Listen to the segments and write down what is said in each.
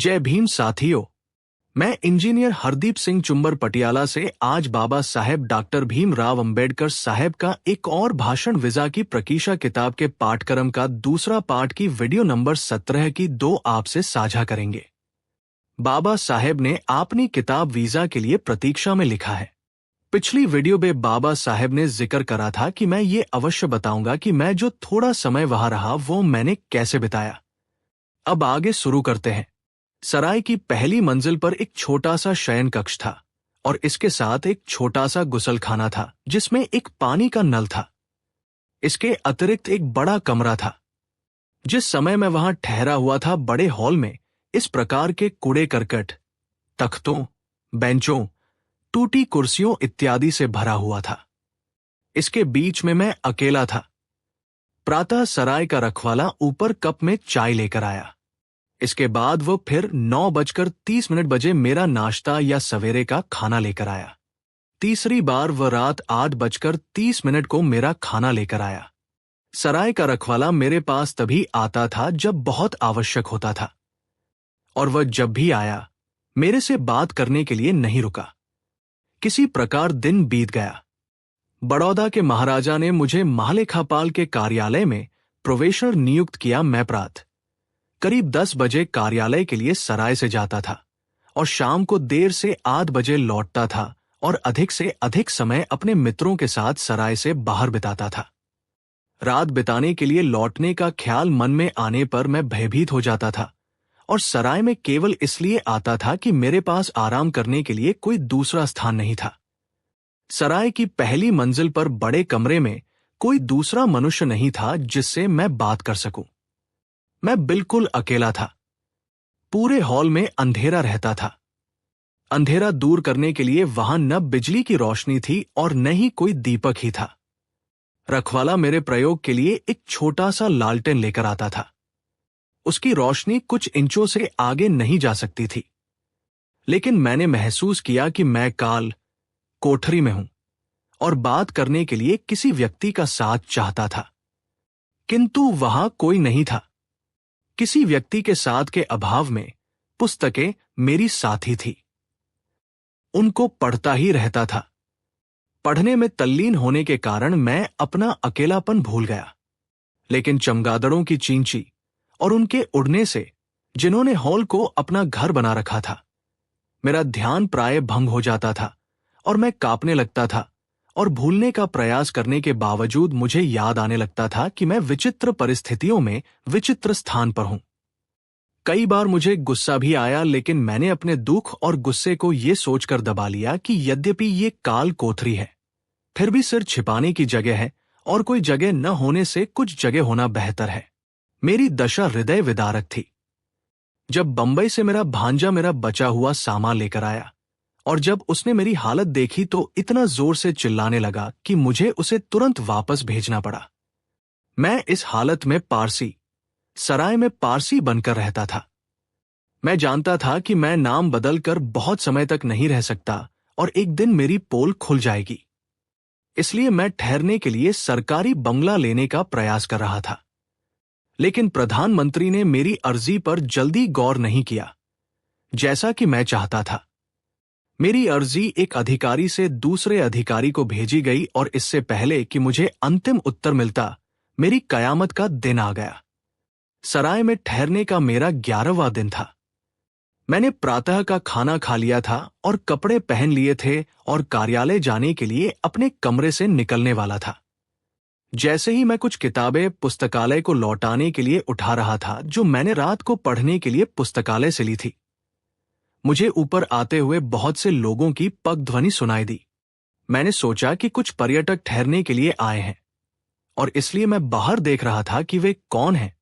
जय भीम साथियों। मैं इंजीनियर हरदीप सिंह चुंबर पटियाला से आज बाबा साहेब डॉक्टर भीमराव अंबेडकर साहेब का एक और भाषण वीजा की प्रकीशा किताब के पाठक्रम का दूसरा पाठ की वीडियो नंबर 17 की 2 आपसे साझा करेंगे। बाबा साहेब ने अपनी किताब वीजा के लिए प्रतीक्षा में लिखा है। पिछली वीडियो में बाबा साहेब ने जिक्र करा था कि मैं ये अवश्य बताऊंगा कि मैं जो थोड़ा समय वहां रहा वो मैंने कैसे बिताया। अब आगे शुरू करते हैं। सराय की पहली मंजिल पर एक छोटा सा शयन कक्ष था और इसके साथ एक छोटा सा गुसलखाना था जिसमें एक पानी का नल था। इसके अतिरिक्त एक बड़ा कमरा था। जिस समय मैं वहां ठहरा हुआ था, बड़े हॉल में इस प्रकार के कूड़े करकट, तख्तों, बेंचों, टूटी कुर्सियों इत्यादि से भरा हुआ था। इसके बीच में मैं अकेला था। प्रातः सराय का रखवाला ऊपर कप में चाय लेकर आया। इसके बाद वो फिर 9:30 बजे मेरा नाश्ता या सवेरे का खाना लेकर आया। तीसरी बार वह रात 8:30 को मेरा खाना लेकर आया। सराय का रखवाला मेरे पास तभी आता था जब बहुत आवश्यक होता था, और वह जब भी आया मेरे से बात करने के लिए नहीं रुका। किसी प्रकार दिन बीत गया। बड़ौदा के महाराजा ने मुझे महालेखापाल के कार्यालय में प्रोवेशनर नियुक्त किया। मैं प्रातः करीब 10 बजे कार्यालय के लिए सराय से जाता था और शाम को देर से 8 बजे लौटता था और अधिक से अधिक समय अपने मित्रों के साथ सराय से बाहर बिताता था। रात बिताने के लिए लौटने का ख्याल मन में आने पर मैं भयभीत हो जाता था और सराय में केवल इसलिए आता था कि मेरे पास आराम करने के लिए कोई दूसरा स्थान नहीं था। सराय की पहली मंजिल पर बड़े कमरे में कोई दूसरा मनुष्य नहीं था जिससे मैं बात कर सकूं। मैं बिल्कुल अकेला था। पूरे हॉल में अंधेरा रहता था। अंधेरा दूर करने के लिए वहां न बिजली की रोशनी थी और न ही कोई दीपक ही था। रखवाला मेरे प्रयोग के लिए एक छोटा सा लालटेन लेकर आता था। उसकी रोशनी कुछ इंचों से आगे नहीं जा सकती थी, लेकिन मैंने महसूस किया कि मैं कोठरी में हूं और बात करने के लिए किसी व्यक्ति का साथ चाहता था, किंतु वहां कोई नहीं था। किसी व्यक्ति के साथ के अभाव में पुस्तकें मेरी साथी थी। उनको पढ़ता ही रहता था। पढ़ने में तल्लीन होने के कारण मैं अपना अकेलापन भूल गया। लेकिन चमगादड़ों की चींची और उनके उड़ने से, जिन्होंने हॉल को अपना घर बना रखा था, मेरा ध्यान प्राय भंग हो जाता था और मैं कांपने लगता था और भूलने का प्रयास करने के बावजूद मुझे याद आने लगता था कि मैं विचित्र परिस्थितियों में विचित्र स्थान पर हूं। कई बार मुझे गुस्सा भी आया, लेकिन मैंने अपने दुख और गुस्से को ये सोचकर दबा लिया कि यद्यपि ये काल कोठरी है, फिर भी सिर छिपाने की जगह है और कोई जगह न होने से कुछ जगह होना बेहतर है। मेरी दशा हृदय विदारक थी। जब बंबई से मेरा भांजा मेरा बचा हुआ सामान लेकर आया और जब उसने मेरी हालत देखी तो इतना जोर से चिल्लाने लगा कि मुझे उसे तुरंत वापस भेजना पड़ा। मैं इस हालत में सराय में पारसी बनकर रहता था। मैं जानता था कि मैं नाम बदलकर बहुत समय तक नहीं रह सकता और एक दिन मेरी पोल खुल जाएगी। इसलिए मैं ठहरने के लिए सरकारी बंगला लेने का प्रयास कर रहा था। लेकिन प्रधानमंत्री ने मेरी अर्जी पर जल्दी गौर नहीं किया, जैसा कि मैं चाहता था। मेरी अर्जी एक अधिकारी से दूसरे अधिकारी को भेजी गई और इससे पहले कि मुझे अंतिम उत्तर मिलता, मेरी कयामत का दिन आ गया। सराय में ठहरने का मेरा 11वां दिन था। मैंने प्रातः का खाना खा लिया था और कपड़े पहन लिए थे और कार्यालय जाने के लिए अपने कमरे से निकलने वाला था। जैसे ही मैं कुछ किताबें पुस्तकालय को लौटाने के लिए उठा रहा था जो मैंने रात को पढ़ने के लिए पुस्तकालय से ली थी, मुझे ऊपर आते हुए बहुत से लोगों की पगध्वनि सुनाई दी। मैंने सोचा कि कुछ पर्यटक ठहरने के लिए आए हैं और इसलिए मैं बाहर देख रहा था कि वे कौन हैं।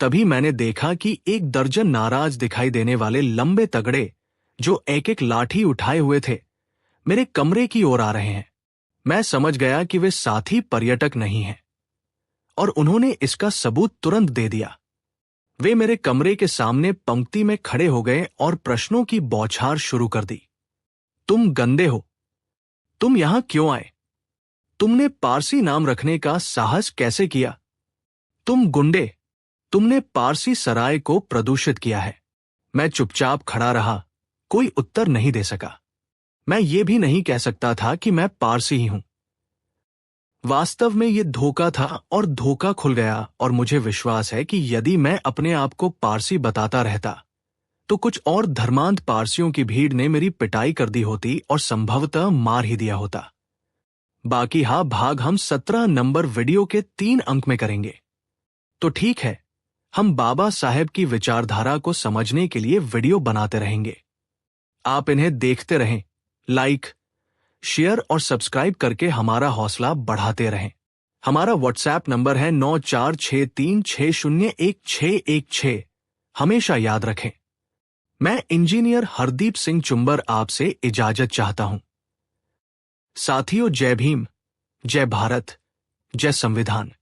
तभी मैंने देखा कि 1 दर्जन नाराज दिखाई देने वाले लंबे तगड़े, जो एक एक लाठी उठाए हुए थे, मेरे कमरे की ओर आ रहे हैं। मैं समझ गया कि वे साथी पर्यटक नहीं हैं और उन्होंने इसका सबूत तुरंत दे दिया। वे मेरे कमरे के सामने पंक्ति में खड़े हो गए और प्रश्नों की बौछार शुरू कर दी। तुम गंदे हो, तुम यहां क्यों आए? तुमने पारसी नाम रखने का साहस कैसे किया? तुम गुंडे, तुमने पारसी सराय को प्रदूषित किया है। मैं चुपचाप खड़ा रहा, कोई उत्तर नहीं दे सका। मैं ये भी नहीं कह सकता था कि मैं पारसी ही हूं। वास्तव में ये धोखा था और धोखा खुल गया, और मुझे विश्वास है कि यदि मैं अपने आप को पारसी बताता रहता तो कुछ और धर्मांध पारसियों की भीड़ ने मेरी पिटाई कर दी होती और संभवतः मार ही दिया होता। बाकी भाग हम 17 नंबर वीडियो के 3 अंक में करेंगे। तो ठीक है, हम बाबा साहेब की विचारधारा को समझने के लिए वीडियो बनाते रहेंगे। आप इन्हें देखते रहें, लाइक, शेयर और सब्सक्राइब करके हमारा हौसला बढ़ाते रहें। हमारा व्हाट्सएप नंबर है 9463601616। हमेशा याद रखें। मैं इंजीनियर हरदीप सिंह चुंबर आपसे इजाजत चाहता हूं। साथियों, जय भीम, जय भारत, जय संविधान।